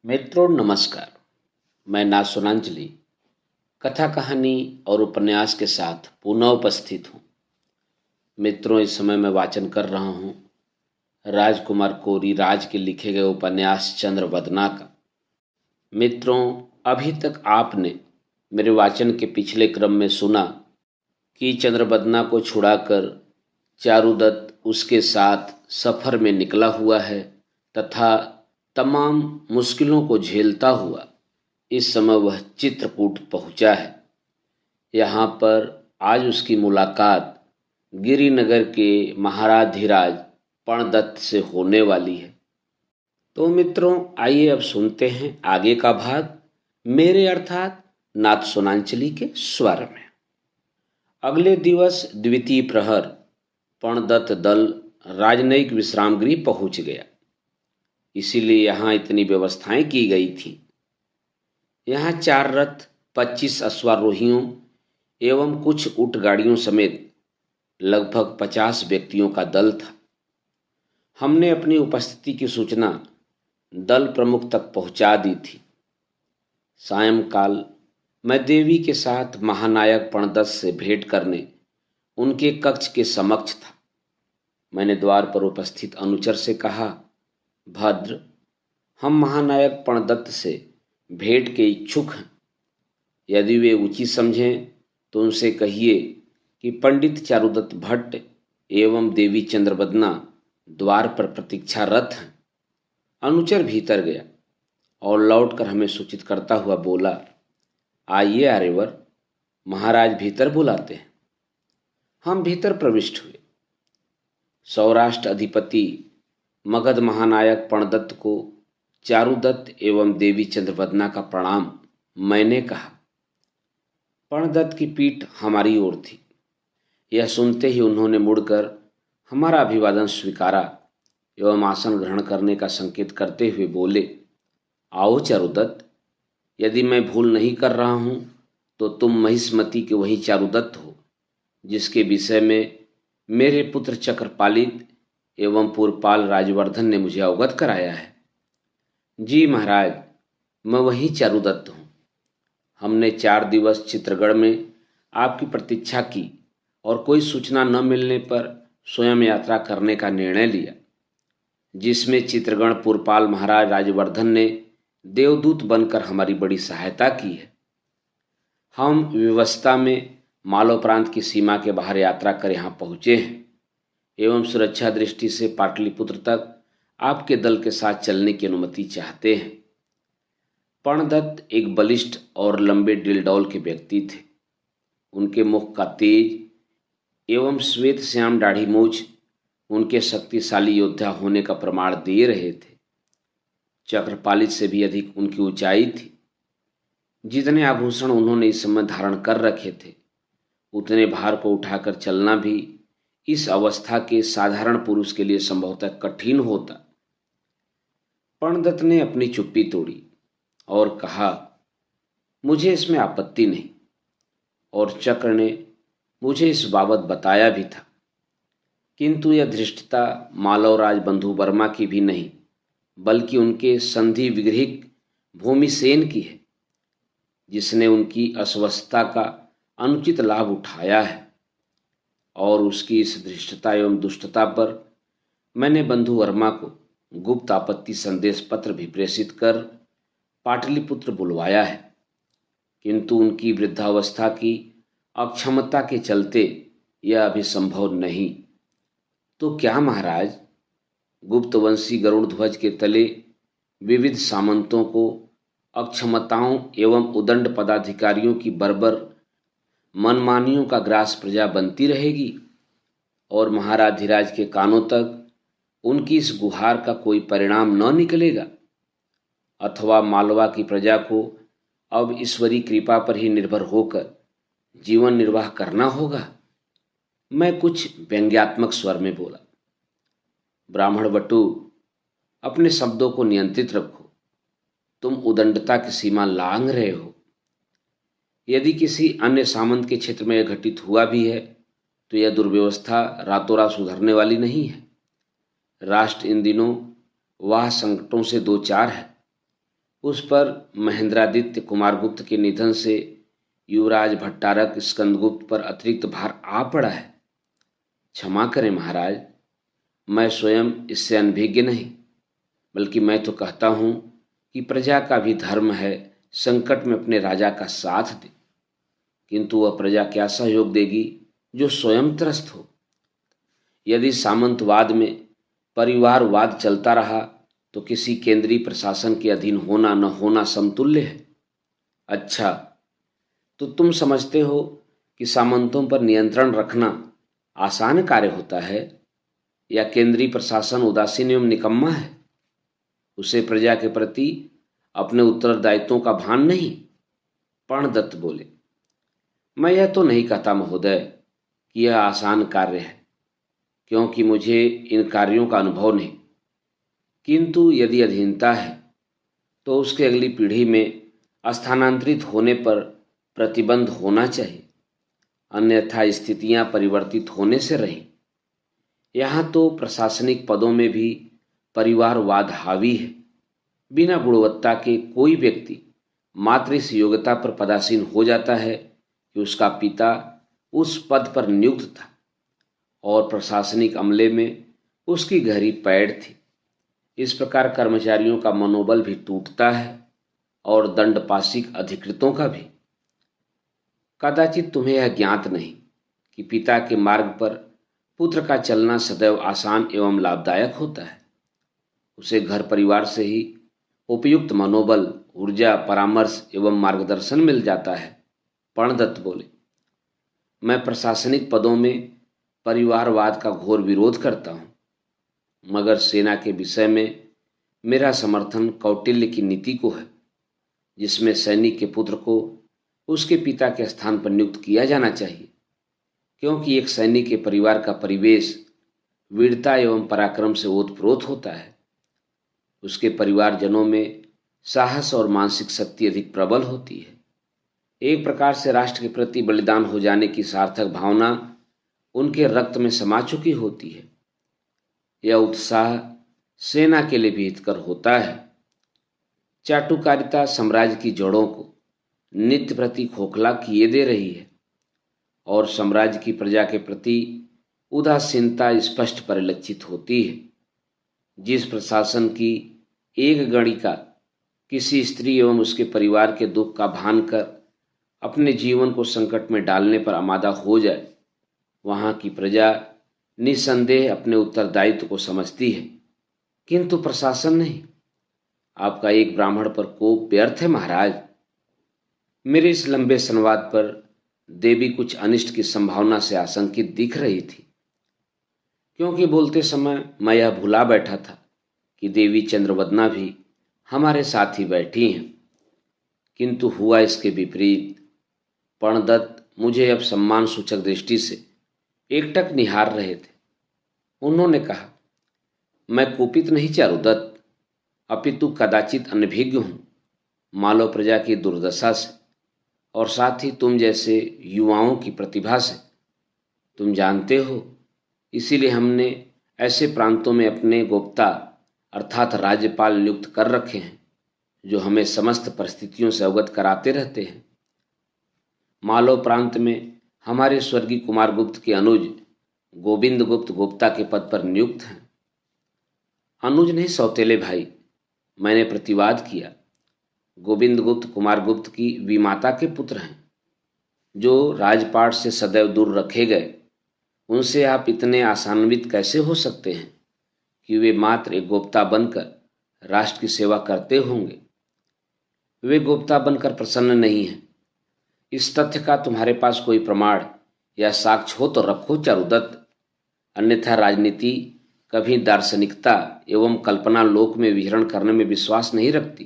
मित्रों नमस्कार। मैं नासुनांजलि कथा कहानी और उपन्यास के साथ पुनः उपस्थित हूँ। मित्रों, इस समय मैं वाचन कर रहा हूँ राजकुमार कोरी राज के लिखे गए उपन्यास चंद्रवदना का। मित्रों, अभी तक आपने मेरे वाचन के पिछले क्रम में सुना कि चंद्रवदना को छुड़ाकर चारुदत्त उसके साथ सफर में निकला हुआ है तथा तमाम मुश्किलों को झेलता हुआ इस समय वह चित्रकूट पहुंचा है। यहाँ पर आज उसकी मुलाकात गिरिनगर के महाराधिराज प्रणदत्त से होने वाली है। तो मित्रों, आइए अब सुनते हैं आगे का भाग मेरे अर्थात नाथ सोनांचली के स्वर में। अगले दिवस द्वितीय प्रहर प्रणदत्त दल राजनयिक विश्राम गृह पहुंच गया। इसीलिए यहाँ इतनी व्यवस्थाएं की गई थी। यहाँ 4 रथ, 25 अश्वारोहियों एवं कुछ ऊंट गाड़ियों समेत लगभग 50 व्यक्तियों का दल था। हमने अपनी उपस्थिति की सूचना दल प्रमुख तक पहुंचा दी थी। सायंकाल मैं देवी के साथ महानायक प्रणदत्त से भेंट करने उनके कक्ष के समक्ष था। मैंने द्वार पर उपस्थित अनुचर से कहा, भद्र, हम महानायक प्रणदत्त से भेंट के इच्छुक हैं। यदि वे उचित समझें तो उनसे कहिए कि पंडित चारुदत्त भट्ट एवं देवी चंद्रवदना द्वार पर प्रतीक्षारत हैं। अनुचर भीतर गया और लौटकर हमें सूचित करता हुआ बोला, आइए आर्यवर, महाराज भीतर बुलाते हैं। हम भीतर प्रविष्ट हुए। सौराष्ट्र अधिपति मगध महानायक प्रणदत्त को चारुदत्त एवं देवी चंद्रवदना का प्रणाम मैंने कहा। प्रणदत्त की पीठ हमारी ओर थी। यह सुनते ही उन्होंने मुड़कर हमारा अभिवादन स्वीकारा एवं आसन ग्रहण करने का संकेत करते हुए बोले, आओ चारुदत्त, यदि मैं भूल नहीं कर रहा हूँ तो तुम महिष्मती के वही चारुदत्त हो जिसके विषय में मेरे पुत्र चक्रपालित एवं पूर्वपाल राजवर्धन ने मुझे अवगत कराया है। जी महाराज, मैं वही चारुदत्त हूँ। हमने 4 दिवस चित्रगढ़ में आपकी प्रतीक्षा की और कोई सूचना न मिलने पर स्वयं यात्रा करने का निर्णय लिया, जिसमें चित्रगढ़ पूर्वपाल महाराज राजवर्धन ने देवदूत बनकर हमारी बड़ी सहायता की है। हम विवस्ता में मालव प्रांत की सीमा के बाहर यात्रा कर यहाँ पहुँचे हैं एवं सुरक्षा दृष्टि से पाटलिपुत्र तक आपके दल के साथ चलने की अनुमति चाहते हैं। प्रणदत्त एक बलिष्ठ और लंबे डिलडौल के व्यक्ति थे। उनके मुख का तेज एवं श्वेत श्याम दाढ़ी मूछ उनके शक्तिशाली योद्धा होने का प्रमाण दे रहे थे। चक्रपालित से भी अधिक उनकी ऊंचाई थी। जितने आभूषण उन्होंने इस समय धारण कर रखे थे, उतने भार को उठाकर चलना भी इस अवस्था के साधारण पुरुष के लिए संभवतः कठिन होता। प्रणदत्त ने अपनी चुप्पी तोड़ी और कहा, मुझे इसमें आपत्ति नहीं। और चक्र ने मुझे इस बाबत बताया भी था, किंतु यह धृष्टता मालवराज बंधु वर्मा की भी नहीं, बल्कि उनके संधि विग्रहिक भूमिसेन की है, जिसने उनकी अस्वस्थता का अनुचित लाभ उठाया है। और उसकी इस धृष्टता एवं दुष्टता पर मैंने बंधु वर्मा को गुप्त आपत्ति संदेश पत्र भी प्रेषित कर पाटलिपुत्र बुलवाया है, किंतु उनकी वृद्धावस्था की अक्षमता के चलते यह अभी संभव नहीं। तो क्या महाराज, गुप्तवंशी गरुड़ ध्वज के तले विविध सामंतों को अक्षमताओं एवं उदंड पदाधिकारियों की बर्बर मनमानियों का ग्रास प्रजा बनती रहेगी और महाराधिराज के कानों तक उनकी इस गुहार का कोई परिणाम न निकलेगा? अथवा मालवा की प्रजा को अब ईश्वरी कृपा पर ही निर्भर होकर जीवन निर्वाह करना होगा? मैं कुछ व्यंग्यात्मक स्वर में बोला, ब्राह्मण बटू, अपने शब्दों को नियंत्रित रखो। तुम उदंडता की सीमा लांघ रहे हो। यदि किसी अन्य सामंत के क्षेत्र में यह घटित हुआ भी है तो यह दुर्व्यवस्था रातों रात सुधरने वाली नहीं है। राष्ट्र इन दिनों वाह संकटों से दो चार है। उस पर महेंद्रादित्य कुमारगुप्त के निधन से युवराज भट्टारक स्कंदगुप्त पर अतिरिक्त भार आ पड़ा है। क्षमा करें महाराज, मैं स्वयं इससे अनभिज्ञ नहीं, बल्कि मैं तो कहता हूँ कि प्रजा का भी धर्म है संकट में अपने राजा का साथ दे, किंतु वह प्रजा क्या सहयोग देगी जो स्वयं त्रस्त हो। यदि सामंतवाद में परिवारवाद चलता रहा तो किसी केंद्रीय प्रशासन के अधीन होना न होना समतुल्य है। अच्छा, तो तुम समझते हो कि सामंतों पर नियंत्रण रखना आसान कार्य होता है, या केंद्रीय प्रशासन उदासीन एवं निकम्मा है? उसे प्रजा के प्रति अपने उत्तरदायित्वों का भान नहीं। पर्णदत्त बोले, मैं यह तो नहीं कहता महोदय कि यह आसान कार्य है, क्योंकि मुझे इन कार्यों का अनुभव नहीं, किंतु यदि अधीनता है तो उसके अगली पीढ़ी में स्थानांतरित होने पर प्रतिबंध होना चाहिए, अन्यथा स्थितियां परिवर्तित होने से रहीं। यहाँ तो प्रशासनिक पदों में भी परिवारवाद हावी है। बिना गुणवत्ता के कोई व्यक्ति मात्र इस योग्यता पर पदासीन हो जाता है कि उसका पिता उस पद पर नियुक्त था और प्रशासनिक अमले में उसकी गहरी पैड़ थी। इस प्रकार कर्मचारियों का मनोबल भी टूटता है और दंडपाशिक अधिकृतों का भी। कदाचित तुम्हें यह ज्ञात नहीं कि पिता के मार्ग पर पुत्र का चलना सदैव आसान एवं लाभदायक होता है। उसे घर परिवार से ही उपयुक्त मनोबल, ऊर्जा, परामर्श एवं मार्गदर्शन मिल जाता है। पर्णदत्त बोले, मैं प्रशासनिक पदों में परिवारवाद का घोर विरोध करता हूँ, मगर सेना के विषय में मेरा समर्थन कौटिल्य की नीति को है, जिसमें सैनिक के पुत्र को उसके पिता के स्थान पर नियुक्त किया जाना चाहिए, क्योंकि एक सैनिक के परिवार का परिवेश वीरता एवं पराक्रम से ओतप्रोत होता है। उसके परिवारजनों में साहस और मानसिक शक्ति अधिक प्रबल होती है। एक प्रकार से राष्ट्र के प्रति बलिदान हो जाने की सार्थक भावना उनके रक्त में समा चुकी होती है। यह उत्साह सेना के लिए भी हितकर होता है। चाटुकारिता साम्राज्य की जड़ों को नित्य प्रति खोखला किए दे रही है और साम्राज्य की प्रजा के प्रति उदासीनता स्पष्ट परिलक्षित होती है। जिस प्रशासन की एक गणिका किसी स्त्री एवं उसके परिवार के दुख का भान कर अपने जीवन को संकट में डालने पर आमादा हो जाए, वहाँ की प्रजा निसंदेह अपने उत्तरदायित्व को समझती है, किंतु प्रशासन नहीं। आपका एक ब्राह्मण पर कोप व्यर्थ है महाराज। मेरे इस लंबे संवाद पर देवी कुछ अनिष्ट की संभावना से आशंकित दिख रही थी, क्योंकि बोलते समय मैं यह भुला बैठा था कि देवी चंद्रवदना भी हमारे साथ ही बैठी हैं। किंतु हुआ इसके विपरीत। पर्णदत्त मुझे अब सम्मान सूचक दृष्टि से एकटक निहार रहे थे। उन्होंने कहा, मैं कुपित नहीं चारुदत्त, अपितु कदाचित अनभिज्ञ हूँ मालव प्रजा की दुर्दशा से और साथ ही तुम जैसे युवाओं की प्रतिभा से। तुम जानते हो, इसीलिए हमने ऐसे प्रांतों में अपने गोप्ता अर्थात राज्यपाल नियुक्त कर रखे हैं, जो हमें समस्त परिस्थितियों से अवगत कराते रहते हैं। मालव प्रांत में हमारे स्वर्गीय कुमारगुप्त के अनुज गोविंद गुप्त गोप्ता के पद पर नियुक्त हैं। अनुज नहीं सौतेले भाई, मैंने प्रतिवाद किया। गोविंद गुप्त कुमारगुप्त की विमाता के पुत्र हैं, जो राजपाट से सदैव दूर रखे गए। उनसे आप इतने आसान्वित कैसे हो सकते हैं कि वे मात्र एक गोप्ता बनकर राष्ट्र की सेवा करते होंगे? वे गोप्ता बनकर प्रसन्न नहीं हैं। इस तथ्य का तुम्हारे पास कोई प्रमाण या साक्ष्य हो तो रखो चारुदत्त, अन्यथा राजनीति कभी दार्शनिकता एवं कल्पना लोक में विहरण करने में विश्वास नहीं रखती।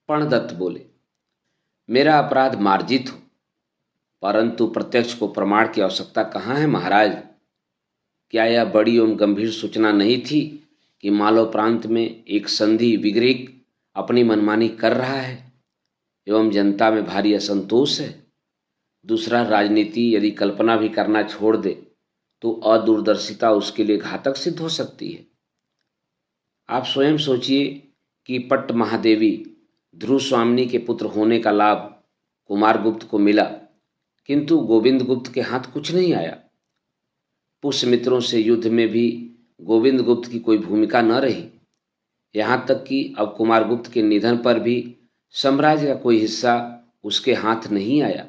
पर्णदत्त बोले, मेरा अपराध मार्जित हो, परंतु प्रत्यक्ष को प्रमाण की आवश्यकता कहाँ है महाराज? क्या यह बड़ी एवं गंभीर सूचना नहीं थी कि मालव प्रांत में एक संधि विग्रहिक अपनी मनमानी कर रहा है एवं जनता में भारी असंतोष है? दूसरा, राजनीति यदि कल्पना भी करना छोड़ दे तो अदूरदर्शिता उसके लिए घातक सिद्ध हो सकती है। आप स्वयं सोचिए कि पट्ट महादेवी ध्रुव स्वामिनी के पुत्र होने का लाभ कुमारगुप्त को मिला, किंतु गोविंद गुप्त के हाथ कुछ नहीं आया। पुष्यमित्रों से युद्ध में भी गोविंद गुप्त की कोई भूमिका न रही। यहाँ तक कि अब कुमारगुप्त के निधन पर भी साम्राज्य का कोई हिस्सा उसके हाथ नहीं आया।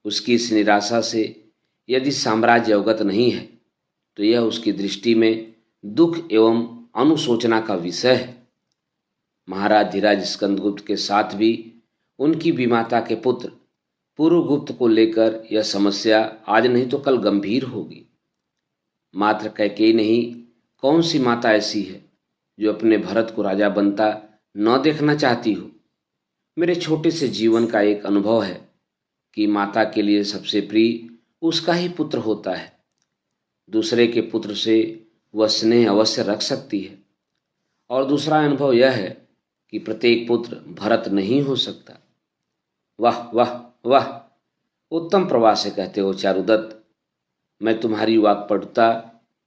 उसकी इस निराशा से यदि साम्राज्य अवगत नहीं है तो यह उसकी दृष्टि में दुख एवं अनुशोचना का विषय है। महाराज धीराज स्कंदगुप्त के साथ भी उनकी विमाता के पुत्र पुरुगुप्त को लेकर यह समस्या आज नहीं तो कल गंभीर होगी। मात्र कैकेयी नहीं, कौन सी माता ऐसी है जो अपने भरत को राजा बनता न देखना चाहती हो। मेरे छोटे से जीवन का एक अनुभव है कि माता के लिए सबसे प्रिय उसका ही पुत्र होता है। दूसरे के पुत्र से वह स्नेह अवश्य रख सकती है। और दूसरा अनुभव यह है कि प्रत्येक पुत्र भरत नहीं हो सकता। वाह वाह वाह, उत्तम प्रवाह से कहते हो चारुदत्त। मैं तुम्हारी वाक्पटुता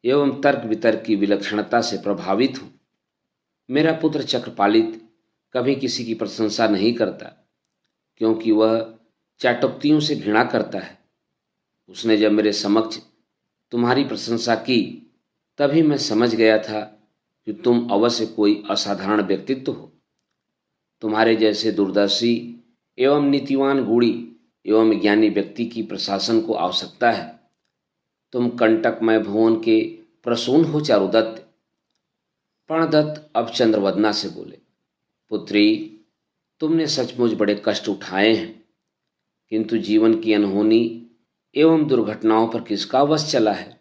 एवं तर्क वितर्क की विलक्षणता से प्रभावित हूँ। मेरा पुत्र चक्रपालित कभी किसी की प्रशंसा नहीं करता, क्योंकि वह चाटुक्तियों से घृणा करता है। उसने जब मेरे समक्ष तुम्हारी प्रशंसा की तभी मैं समझ गया था कि तुम अवश्य कोई असाधारण व्यक्तित्व हो। तुम्हारे जैसे दूरदर्शी एवं नीतिवान, गूढ़ी एवं ज्ञानी व्यक्ति की प्रशासन को आवश्यकता है। तुम कंटकमय भुवन के प्रसून हो चारुदत्त। प्रणदत्त अब चंद्रवदना से बोले, पुत्री, तुमने सचमुच बड़े कष्ट उठाए हैं, किंतु जीवन की अनहोनी एवं दुर्घटनाओं पर किसका वश चला है।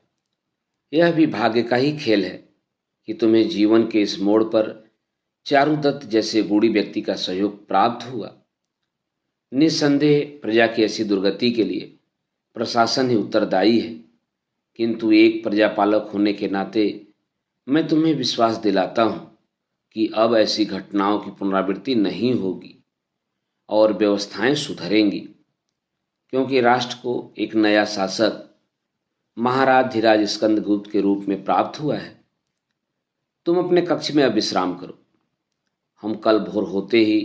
यह भी भाग्य का ही खेल है कि तुम्हें जीवन के इस मोड़ पर चारुदत्त जैसे गूढ़ी व्यक्ति का सहयोग प्राप्त हुआ। निस्संदेह प्रजा की ऐसी दुर्गति के लिए प्रशासन ही उत्तरदायी है, किंतु एक प्रजापालक होने के नाते मैं तुम्हें विश्वास दिलाता हूँ कि अब ऐसी घटनाओं की पुनरावृत्ति नहीं होगी और व्यवस्थाएं सुधरेंगी, क्योंकि राष्ट्र को एक नया शासक महाराज धीराज स्कंदगुप्त के रूप में प्राप्त हुआ है। तुम अपने कक्ष में अब विश्राम करो। हम कल भोर होते ही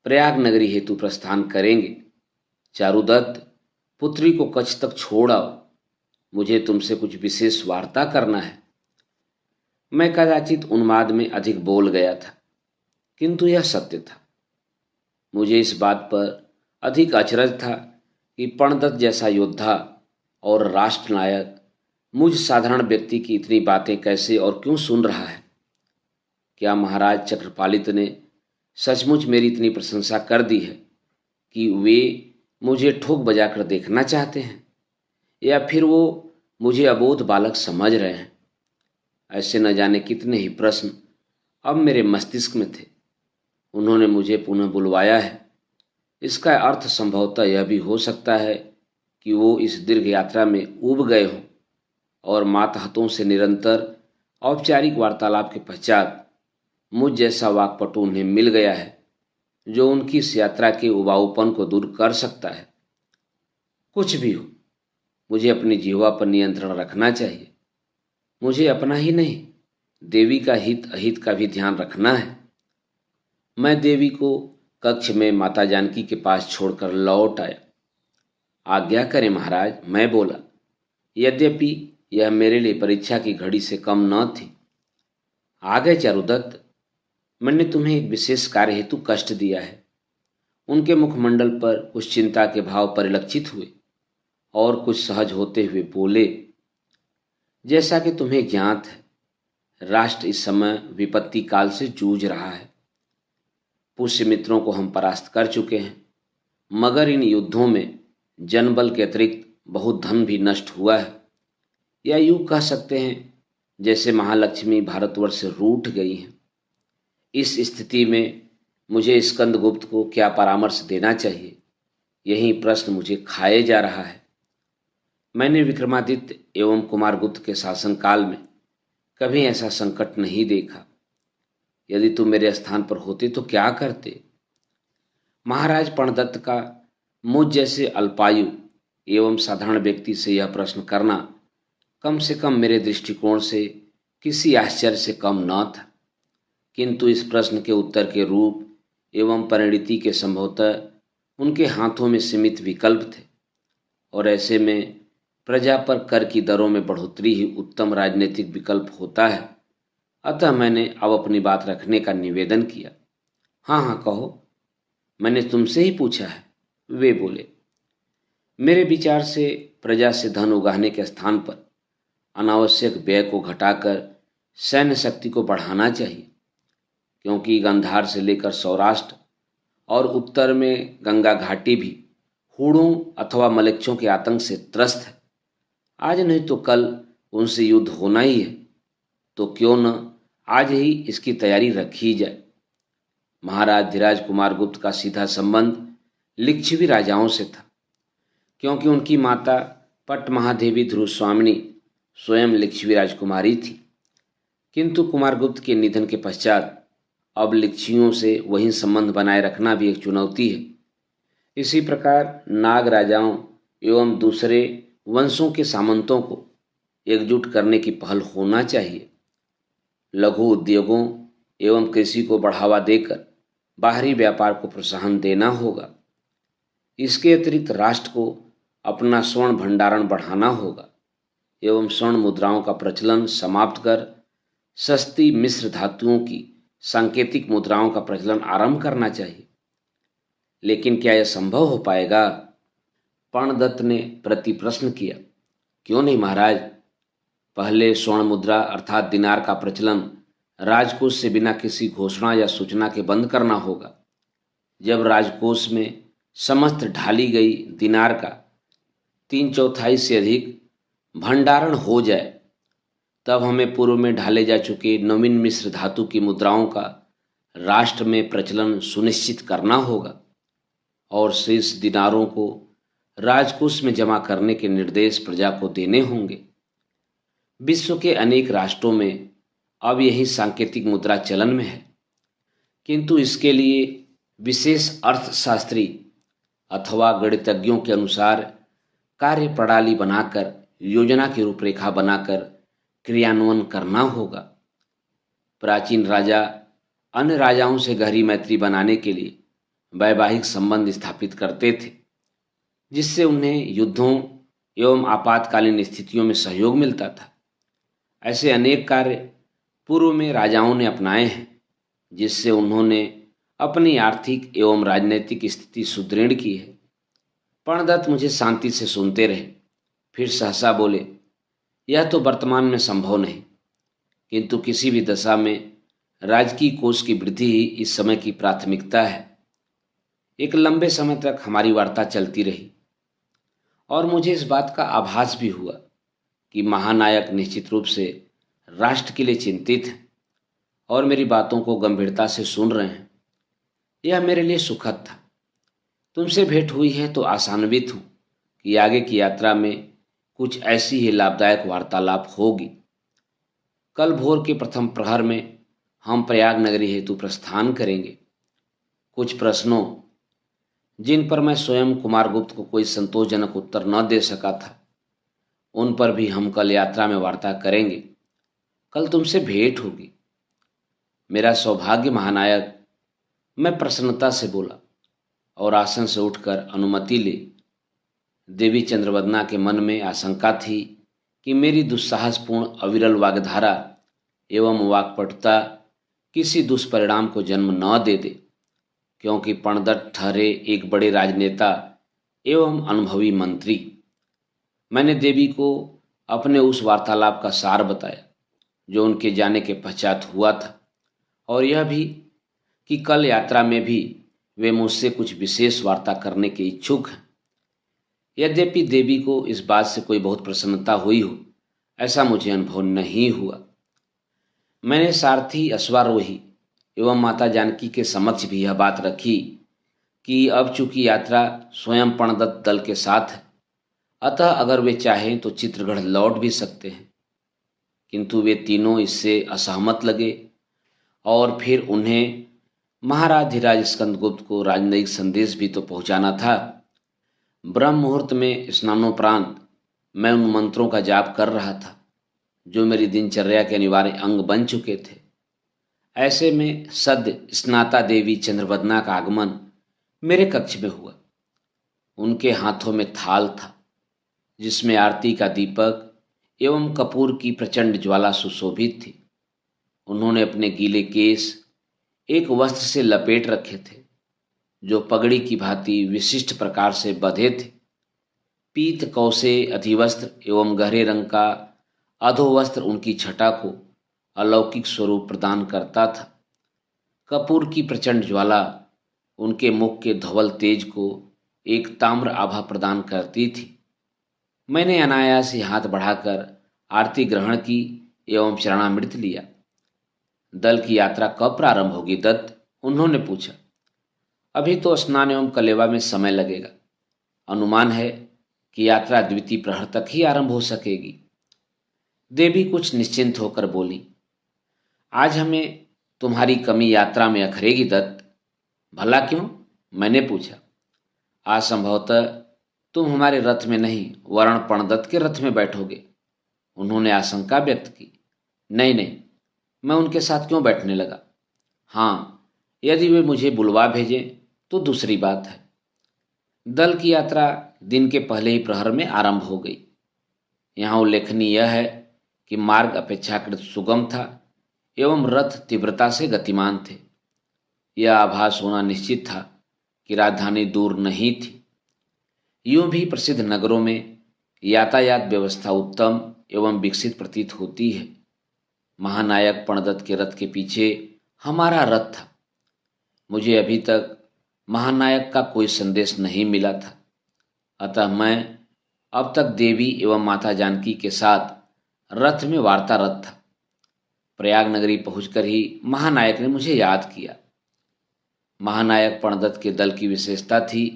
प्रयाग नगरी हेतु प्रस्थान करेंगे। चारुदत्त, पुत्री को कक्ष तक छोड़ आओ। मुझे तुमसे कुछ विशेष वार्ता करना है। मैं कदाचित उन्माद में अधिक बोल गया था, किंतु यह सत्य था। मुझे इस बात पर अधिक अचरज था कि प्रणदत्त जैसा योद्धा और राष्ट्रनायक मुझ साधारण व्यक्ति की इतनी बातें कैसे और क्यों सुन रहा है। क्या महाराज चक्रपालित ने सचमुच मेरी इतनी प्रशंसा कर दी है कि वे मुझे ठोक बजाकर देखना चाहते हैं, या फिर वो मुझे अबोध बालक समझ रहे हैं। ऐसे न जाने कितने ही प्रश्न अब मेरे मस्तिष्क में थे। उन्होंने मुझे पुनः बुलवाया है। इसका अर्थ संभवतः यह भी हो सकता है कि वो इस दीर्घ यात्रा में ऊब गए हों और मातहतों से निरंतर औपचारिक वार्तालाप के पश्चात मुझ जैसा वाक्पटु उन्हें मिल गया है जो उनकी इस यात्रा के उबाऊपन को दूर कर सकता है। कुछ भी हो, मुझे अपनी जिह्वा पर नियंत्रण रखना चाहिए। मुझे अपना ही नहीं, देवी का हित अहित का भी ध्यान रखना है। मैं देवी को कक्ष में माता जानकी के पास छोड़कर लौट आया। आज्ञा करें महाराज, मैं बोला, यद्यपि यह मेरे लिए परीक्षा की घड़ी से कम न थी। आ गए चारुदत्त, मैंने तुम्हें एक विशेष कार्य हेतु कष्ट दिया है। उनके मुखमंडल पर कुछ चिंता के भाव परिलक्षित हुए और कुछ सहज होते हुए बोले, जैसा कि तुम्हें ज्ञात है, राष्ट्र इस समय विपत्ति काल से जूझ रहा है। पुष्य मित्रों को हम परास्त कर चुके हैं, मगर इन युद्धों में जनबल के अतिरिक्त बहुत धन भी नष्ट हुआ है। या यूँ कह सकते हैं जैसे महालक्ष्मी भारतवर्ष से रूठ गई हैं। इस स्थिति में मुझे स्कंदगुप्त को क्या परामर्श देना चाहिए, यही प्रश्न मुझे खाए जा रहा है। मैंने विक्रमादित्य एवं कुमारगुप्त के शासनकाल में कभी ऐसा संकट नहीं देखा। यदि तुम मेरे स्थान पर होते तो क्या करते। महाराज प्रणदत्त का मुझ जैसे अल्पायु एवं साधारण व्यक्ति से यह प्रश्न करना कम से कम मेरे दृष्टिकोण से किसी आश्चर्य से कम न था, किंतु इस प्रश्न के उत्तर के रूप एवं परिणति के संभवतः उनके हाथों में सीमित विकल्प थे और ऐसे में प्रजा पर कर की दरों में बढ़ोतरी ही उत्तम राजनीतिक विकल्प होता है। अतः मैंने अब अपनी बात रखने का निवेदन किया। हाँ हाँ कहो, मैंने तुमसे ही पूछा है, वे बोले। मेरे विचार से प्रजा से धन उगाहने के स्थान पर अनावश्यक व्यय को घटाकर सैन्य शक्ति को बढ़ाना चाहिए, क्योंकि गांधार से लेकर सौराष्ट्र और उत्तर में गंगा घाटी भी हूणों अथवा मलेच्छों के आतंक से त्रस्त है। आज नहीं तो कल उनसे युद्ध होना ही है, तो क्यों न आज ही इसकी तैयारी रखी जाए। महाराज धीराज कुमार गुप्त का सीधा संबंध लिच्छवी राजाओं से था, क्योंकि उनकी माता पट महादेवी ध्रुव स्वामिनी स्वयं लिच्छवी राजकुमारी थी। किंतु कुमार गुप्त के निधन के पश्चात अब लिच्छवियों से वही संबंध बनाए रखना भी एक चुनौती है। इसी प्रकार नाग राजाओं एवं दूसरे वंशों के सामंतों को एकजुट करने की पहल होना चाहिए। लघु उद्योगों एवं कृषि को बढ़ावा देकर बाहरी व्यापार को प्रोत्साहन देना होगा। इसके अतिरिक्त राष्ट्र को अपना स्वर्ण भंडारण बढ़ाना होगा एवं स्वर्ण मुद्राओं का प्रचलन समाप्त कर सस्ती मिश्र धातुओं की सांकेतिक मुद्राओं का प्रचलन आरंभ करना चाहिए। लेकिन क्या यह संभव हो पाएगा? पर्णदत्त ने प्रति प्रश्न किया। क्यों नहीं महाराज, पहले स्वर्ण मुद्रा अर्थात दिनार का प्रचलन राजकोष से बिना किसी घोषणा या सूचना के बंद करना होगा। जब राजकोष में समस्त ढाली गई दिनार का 3/4 से अधिक भंडारण हो जाए, तब हमें पूर्व में ढाले जा चुके नवीन मिश्र धातु की मुद्राओं का राष्ट्र में प्रचलन सुनिश्चित करना होगा और शेष दिनारों को राजकोष में जमा करने के निर्देश प्रजा को देने होंगे। विश्व के अनेक राष्ट्रों में अब यही सांकेतिक मुद्रा चलन में है, किंतु इसके लिए विशेष अर्थशास्त्री अथवा गणितज्ञों के अनुसार कार्य प्रणाली बनाकर योजना की रूपरेखा बनाकर क्रियान्वयन करना होगा। प्राचीन राजा अन्य राजाओं से गहरी मैत्री बनाने के लिए वैवाहिक संबंध स्थापित करते थे, जिससे उन्हें युद्धों एवं आपातकालीन स्थितियों में सहयोग मिलता था। ऐसे अनेक कार्य पूर्व में राजाओं ने अपनाए हैं, जिससे उन्होंने अपनी आर्थिक एवं राजनीतिक स्थिति सुदृढ़ की है। पर्णदत्त मुझे शांति से सुनते रहे, फिर सहसा बोले, यह तो वर्तमान में संभव नहीं, किंतु किसी भी दशा में राजकीय कोष की वृद्धि ही इस समय की प्राथमिकता है। एक लंबे समय तक हमारी वार्ता चलती रही और मुझे इस बात का आभास भी हुआ कि महानायक निश्चित रूप से राष्ट्र के लिए चिंतित हैं और मेरी बातों को गंभीरता से सुन रहे हैं। यह मेरे लिए सुखद था। तुमसे भेंट हुई है तो आशान्वित हूँ कि आगे की यात्रा में कुछ ऐसी ही लाभदायक वार्तालाप होगी। कल भोर के प्रथम प्रहर में हम प्रयाग नगरी हेतु प्रस्थान करेंगे। कुछ प्रश्नों जिन पर मैं स्वयं कुमार गुप्त को कोई संतोषजनक उत्तर न दे सका था, उन पर भी हम कल यात्रा में वार्ता करेंगे। कल तुमसे भेंट होगी। मेरा सौभाग्य महानायक, मैं प्रसन्नता से बोला और आसन से उठकर अनुमति ली। देवी चंद्रवदना के मन में आशंका थी कि मेरी दुस्साहसपूर्ण अविरल वाग्धारा एवं वाक्पटुता किसी दुष्परिणाम को जन्म न दे दे, क्योंकि पर्णदत्त ठहरे एक बड़े राजनेता एवं अनुभवी मंत्री। मैंने देवी को अपने उस वार्तालाप का सार बताया जो उनके जाने के पश्चात हुआ था, और यह भी कि कल यात्रा में भी वे मुझसे कुछ विशेष वार्ता करने के इच्छुक हैं। यद्यपि देवी को इस बात से कोई बहुत प्रसन्नता हुई हो, ऐसा मुझे अनुभव नहीं हुआ। मैंने सारथी अश्वारोही एवं माता जानकी के समक्ष भी यह बात रखी कि अब चूंकि यात्रा स्वयं पर्णदत्त दल के साथ है, अतः अगर वे चाहें तो चित्रगढ़ लौट भी सकते हैं। किंतु वे तीनों इससे असहमत लगे और फिर उन्हें महाराज धीराज स्कंदगुप्त को राजनयिक संदेश भी तो पहुंचाना था। ब्रह्म मुहूर्त में स्नानोपरांत मैं उन मंत्रों का जाप कर रहा था जो मेरी दिनचर्या के अनिवार्य अंग बन चुके थे। ऐसे में सद्य स्नाता देवी चंद्रवदना का आगमन मेरे कक्ष में हुआ। उनके हाथों में थाल था जिसमें आरती का दीपक एवं कपूर की प्रचंड ज्वाला सुशोभित थी। उन्होंने अपने गीले केस एक वस्त्र से लपेट रखे थे जो पगड़ी की भांति विशिष्ट प्रकार से बंधे थे। पीत कौसे अधिवस्त्र एवं गहरे रंग का अधोवस्त्र उनकी छटा को अलौकिक स्वरूप प्रदान करता था। कपूर की प्रचंड ज्वाला उनके मुख के धवल तेज को एक ताम्र आभा प्रदान करती थी। मैंने अनायास ही हाथ बढ़ाकर आरती ग्रहण की एवं शरणामृत लिया। दल की यात्रा कब प्रारंभ होगी दत्त? उन्होंने पूछा। अभी तो स्नान एवं कलेवा में समय लगेगा। अनुमान है कि यात्रा द्वितीय प्रहर तक ही आरंभ हो सकेगी। देवी कुछ निश्चिंत होकर बोली, आज हमें तुम्हारी कमी यात्रा में अखरेगी दत्त। भला क्यों? मैंने पूछा। आज संभवतः तुम हमारे रथ में नहीं वरण पणदत्त के रथ में बैठोगे। उन्होंने आशंका व्यक्त की। नहीं नहीं, मैं उनके साथ क्यों बैठने लगा। हाँ, यदि वे मुझे बुलवा भेजें तो दूसरी बात है। दल की यात्रा दिन के पहले ही प्रहर में आरंभ हो गई। यहाँ उल्लेखनीय यह है कि मार्ग अपेक्षाकृत सुगम था एवं रथ तीव्रता से गतिमान थे। यह आभास होना निश्चित था कि राजधानी दूर नहीं थी। यूं भी प्रसिद्ध नगरों में यातायात व्यवस्था उत्तम एवं विकसित प्रतीत होती है। महानायक पणदत्त के रथ के पीछे हमारा रथ था। मुझे अभी तक महानायक का कोई संदेश नहीं मिला था, अतः मैं अब तक देवी एवं माता जानकी के साथ रथ में वार्तारत था। प्रयाग नगरी पहुंचकर ही महानायक ने मुझे याद किया। महानायक पणदत्त के दल की विशेषता थी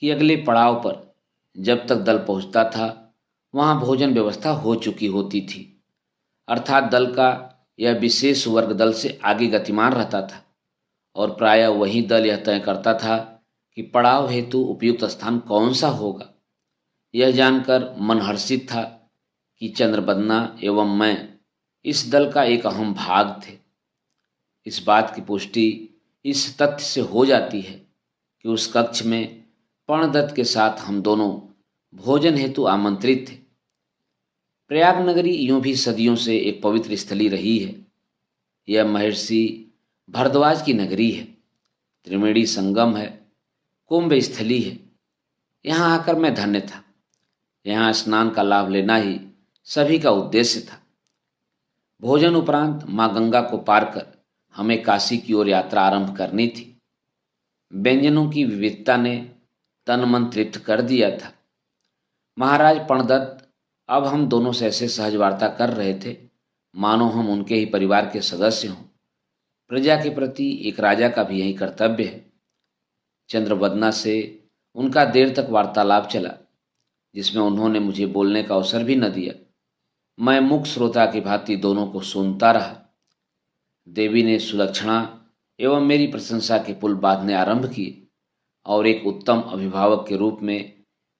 कि अगले पड़ाव पर जब तक दल पहुंचता था वहां भोजन व्यवस्था हो चुकी होती थी, अर्थात दल का यह विशेष वर्ग दल से आगे गतिमान रहता था और प्रायः वही दल यह तय करता था कि पड़ाव हेतु उपयुक्त स्थान कौन सा होगा। यह जानकर मन हर्षित था कि चंद्रवदना एवं मैं इस दल का एक अहम भाग थे। इस बात की पुष्टि इस तथ्य से हो जाती है कि उस कक्ष में पणदत्त के साथ हम दोनों भोजन हेतु आमंत्रित थे। प्रयाग नगरी यूं भी सदियों से एक पवित्र स्थली रही है। यह महर्षि भरद्वाज की नगरी है, त्रिवेणी संगम है, कुंभ स्थली है। यहाँ आकर मैं धन्य था। यहाँ स्नान का लाभ लेना ही सभी का उद्देश्य था। भोजन उपरांत माँ गंगा को पार कर हमें काशी की ओर यात्रा आरंभ करनी थी। व्यंजनों की विविधता ने तन मन तृप्त कर दिया था। महाराज पणदत्त अब हम दोनों से ऐसे सहज वार्ता कर रहे थे मानो हम उनके ही परिवार के सदस्य हों। प्रजा के प्रति एक राजा का भी यही कर्तव्य है। चंद्रवदना से उनका देर तक वार्तालाप चला जिसमें उन्होंने मुझे बोलने का अवसर भी न दिया। मैं मूक श्रोता की भांति दोनों को सुनता रहा। देवी ने सुलक्षणा एवं मेरी प्रशंसा के पुल बांधने आरंभ किए और एक उत्तम अभिभावक के रूप में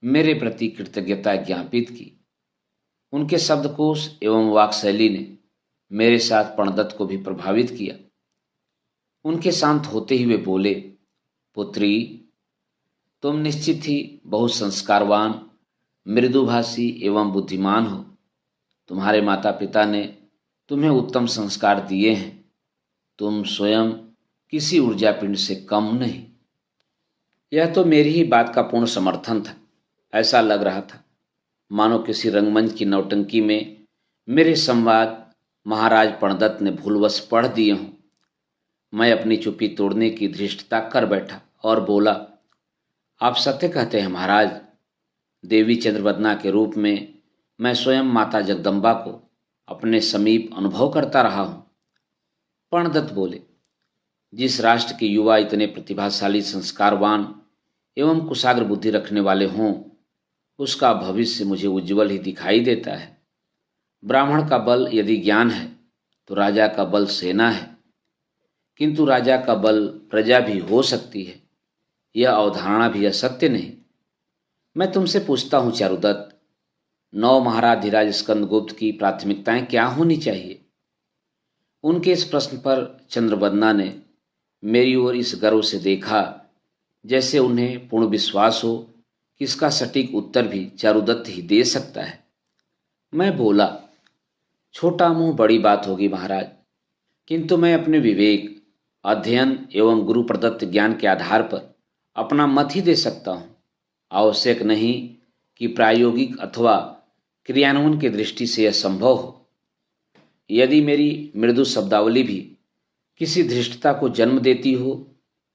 मेरे प्रति कृतज्ञता ज्ञापित की। उनके शब्दकोश एवं वाक्शैली ने मेरे साथ पणदत्त को भी प्रभावित किया। उनके शांत होते ही वे बोले, पुत्री, तुम निश्चित ही बहुत संस्कारवान, मृदुभाषी एवं बुद्धिमान हो। तुम्हारे माता पिता ने तुम्हें उत्तम संस्कार दिए हैं। तुम स्वयं किसी ऊर्जा पिंड से कम नहीं। यह तो मेरी ही बात का पूर्ण समर्थन था। ऐसा लग रहा था मानो किसी रंगमंच की नौटंकी में मेरे संवाद महाराज पणदत्त ने भूलवश पढ़ दिए हों। मैं अपनी चुप्पी तोड़ने की धृष्टता कर बैठा और बोला, आप सत्य कहते हैं महाराज। देवी चंद्रवदना के रूप में मैं स्वयं माता जगदम्बा को अपने समीप अनुभव करता रहा हूँ। पणदत्त बोले, जिस राष्ट्र के युवा इतने प्रतिभाशाली, संस्कारवान एवं कुशाग्र बुद्धि रखने वाले हों उसका भविष्य मुझे उज्जवल ही दिखाई देता है। ब्राह्मण का बल यदि ज्ञान है तो राजा का बल सेना है, किंतु राजा का बल प्रजा भी हो सकती है। यह अवधारणा भी असत्य नहीं। मैं तुमसे पूछता हूँ चारुदत्त, नौ महाराज धीराज स्कंदगुप्त की प्राथमिकताएं क्या होनी चाहिए? उनके इस प्रश्न पर चंद्रवदना ने मेरी ओर इस गर्व से देखा जैसे उन्हें पूर्ण विश्वास हो कि इसका सटीक उत्तर भी चारुदत्त ही दे सकता है। मैं बोला, छोटा मुंह बड़ी बात होगी महाराज, किंतु मैं अपने विवेक, अध्ययन एवं गुरु प्रदत्त ज्ञान के आधार पर अपना मत ही दे सकता हूँ। आवश्यक नहीं कि प्रायोगिक अथवा क्रियान्वयन की दृष्टि से यह संभव हो। यदि मेरी मृदु शब्दावली भी किसी धृष्टता को जन्म देती हो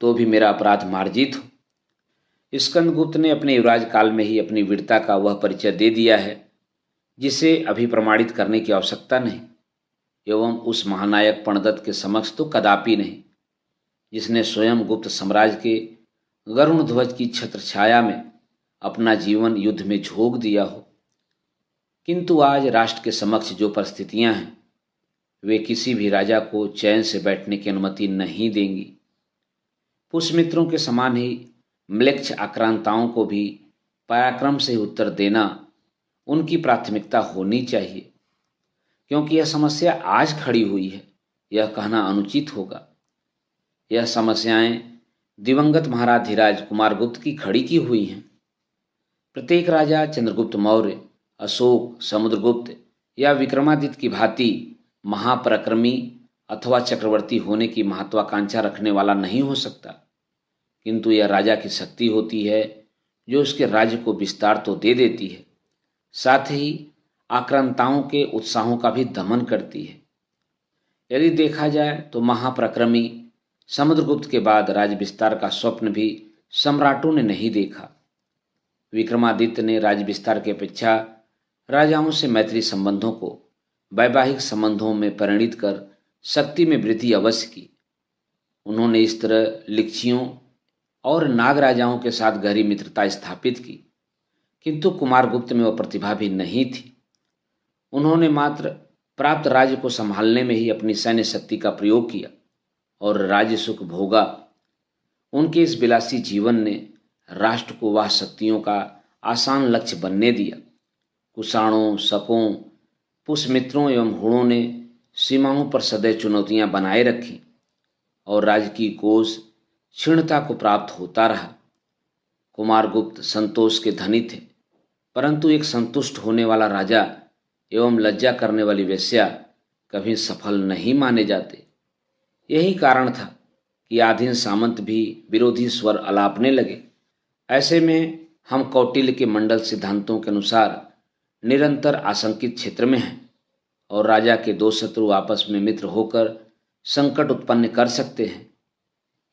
तो भी मेरा अपराध मार्जित हो। स्कंदगुप्त ने अपने युवराज काल में ही अपनी वीरता का वह परिचय दे दिया है जिसे अभी प्रमाणित करने की आवश्यकता नहीं, एवं उस महानायक प्रणदत्त के समक्ष तो कदापि नहीं जिसने स्वयं गुप्त साम्राज्य के गरुण ध्वज की छत्र छाया में अपना जीवन युद्ध में झोंक दिया हो। किंतु आज राष्ट्र के समक्ष जो परिस्थितियां हैं वे किसी भी राजा को चैन से बैठने की अनुमति नहीं देंगी। पुष्यमित्रों के समान ही म्लेच्छ आक्रांताओं को भी पराक्रम से उत्तर देना उनकी प्राथमिकता होनी चाहिए, क्योंकि यह समस्या आज खड़ी हुई है यह कहना अनुचित होगा। यह समस्याएं दिवंगत महाराधिराज कुमारगुप्त की खड़ी की हुई हैं। प्रत्येक राजा चंद्रगुप्त मौर्य, अशोक, समुद्रगुप्त या विक्रमादित्य की भांति महापराक्रमी अथवा चक्रवर्ती होने की महत्वाकांक्षा रखने वाला नहीं हो सकता, किंतु यह राजा की शक्ति होती है जो उसके राज्य को विस्तार तो दे देती है, साथ ही आक्रांताओं के उत्साहों का भी दमन करती है। यदि देखा जाए तो महापराक्रमी समुद्रगुप्त के बाद राज्य विस्तार का स्वप्न भी सम्राटों ने नहीं देखा। विक्रमादित्य ने राज्य विस्तार की अपेक्षा राजाओं से मैत्री संबंधों को वैवाहिक संबंधों में परिणित कर शक्ति में वृद्धि अवश्य की। उन्होंने इस तरह लिच्छियों और नाग राजाओं के साथ गहरी मित्रता स्थापित की, किंतु कुमारगुप्त में वह प्रतिभा भी नहीं थी। उन्होंने मात्र प्राप्त राज्य को संभालने में ही अपनी सैन्य शक्ति का प्रयोग किया और राज्य सुख भोगा। उनके इस विलासी जीवन ने राष्ट्र को वह शक्तियों का आसान लक्ष्य बनने दिया। कुषाणों, शकों, पुष्यमित्रों एवं हुणों ने सीमाओं पर सदैव चुनौतियां बनाए रखी और राज्य की कोष क्षीणता को प्राप्त होता रहा। कुमारगुप्त संतोष के धनी थे, परंतु एक संतुष्ट होने वाला राजा एवं लज्जा करने वाली वेश्या कभी सफल नहीं माने जाते। यही कारण था कि आधीन सामंत भी विरोधी स्वर अलापने लगे। ऐसे में हम कौटिल्य के मंडल सिद्धांतों के अनुसार निरंतर आशंकित क्षेत्र में हैं और राजा के दो शत्रु आपस में मित्र होकर संकट उत्पन्न कर सकते हैं।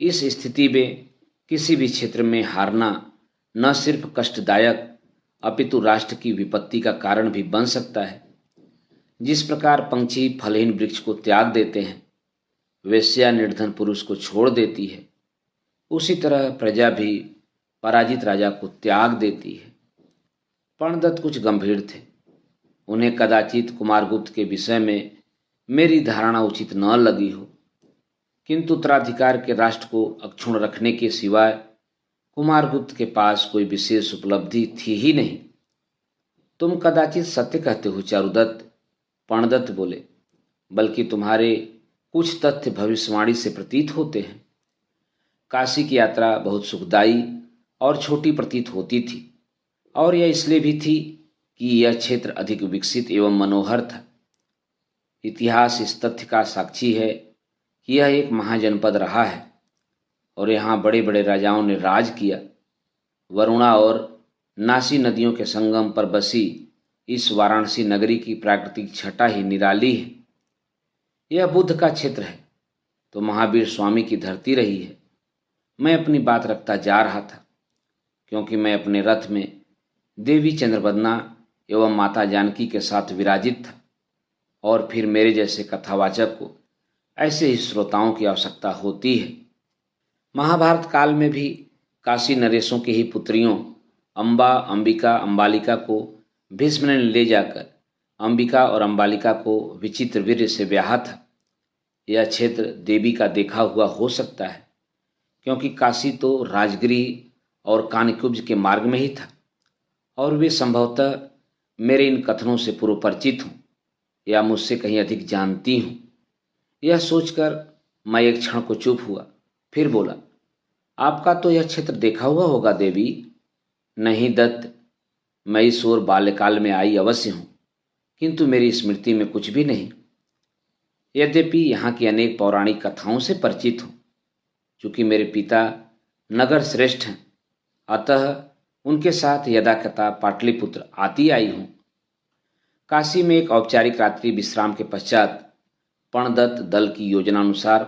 इस स्थिति में किसी भी क्षेत्र में हारना न सिर्फ कष्टदायक अपितु राष्ट्र की विपत्ति का कारण भी बन सकता है। जिस प्रकार पंछी फलहीन वृक्ष को त्याग देते हैं, वेश्या निर्धन पुरुष को छोड़ देती है, उसी तरह प्रजा भी पराजित राजा को त्याग देती है। प्रणदत्त कुछ गंभीर थे। उन्हें कदाचित कुमारगुप्त के विषय में मेरी धारणा उचित न लगी हो, किंतु उत्तराधिकार के राष्ट्र को अक्षुण्ण रखने के सिवाय कुमारगुप्त के पास कोई विशेष उपलब्धि थी ही नहीं। तुम कदाचित सत्य कहते हो चारुदत्त, प्रणदत्त बोले, बल्कि तुम्हारे कुछ तथ्य भविष्यवाणी से प्रतीत होते हैं। काशी की यात्रा बहुत सुखदायी और छोटी प्रतीत होती थी, और यह इसलिए भी थी कि यह क्षेत्र अधिक विकसित एवं मनोहर था। इतिहास इस तथ्य का साक्षी है कि यह एक महाजनपद रहा है और यहाँ बड़े बड़े राजाओं ने राज किया। वरुणा और नासी नदियों के संगम पर बसी इस वाराणसी नगरी की प्राकृतिक छटा ही निराली है। यह बुद्ध का क्षेत्र है तो महावीर स्वामी की धरती रही है। मैं अपनी बात रखता जा रहा था क्योंकि मैं अपने रथ में देवी चंद्रवदना एवं माता जानकी के साथ विराजित था, और फिर मेरे जैसे कथावाचक को ऐसे ही श्रोताओं की आवश्यकता होती है। महाभारत काल में भी काशी नरेशों की ही पुत्रियों अंबा, अंबिका, अंबालिका को भीष्म ने ले जाकर अंबिका और अंबालिका को विचित्र वीर्य से ब्याहा था। यह क्षेत्र देवी का देखा हुआ हो सकता है, क्योंकि काशी तो राजगृह और कानकुब्ज के मार्ग में ही था, और वे संभवतः मेरे इन कथनों से पूर्व परिचित हूँ या मुझसे कहीं अधिक जानती हूँ। यह सोचकर मैं एक क्षण को चुप हुआ, फिर बोला, आपका तो यह क्षेत्र देखा हुआ होगा देवी। नहीं दत्त, मैं इस ओर बाल्यकाल में आई अवश्य हूँ, किंतु मेरी स्मृति में कुछ भी नहीं। यद्यपि यहाँ की अनेक पौराणिक कथाओं से परिचित हूँ। चूंकि मेरे पिता नगर श्रेष्ठ हैं, अतः उनके साथ यदाकथा पाटलिपुत्र आती आई हूँ। काशी में एक औपचारिक रात्रि विश्राम के पश्चात प्रणदत्त दल की योजनानुसार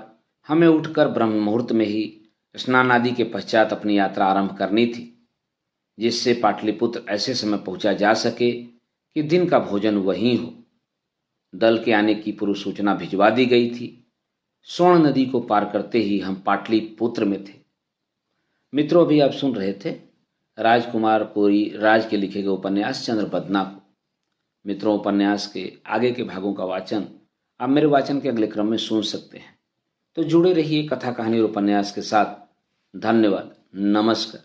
हमें उठकर ब्रह्म मुहूर्त में ही स्नान आदि के पश्चात अपनी यात्रा आरंभ करनी थी, जिससे पाटलिपुत्र ऐसे समय पहुंचा जा सके कि दिन का भोजन वहीं हो। दल के आने की पूर्व सूचना भिजवा दी गई थी। स्वर्ण नदी को पार करते ही हम पाटलिपुत्र में थे। मित्रों, अभी आप सुन रहे थे राजकुमार पुरी राज के लिखे गए उपन्यास चंद्रपदना को। मित्रों, उपन्यास के आगे के भागों का वाचन आप मेरे वाचन के अगले क्रम में सुन सकते हैं। तो जुड़े रहिए कथा कहानी और उपन्यास के साथ। धन्यवाद। नमस्कार।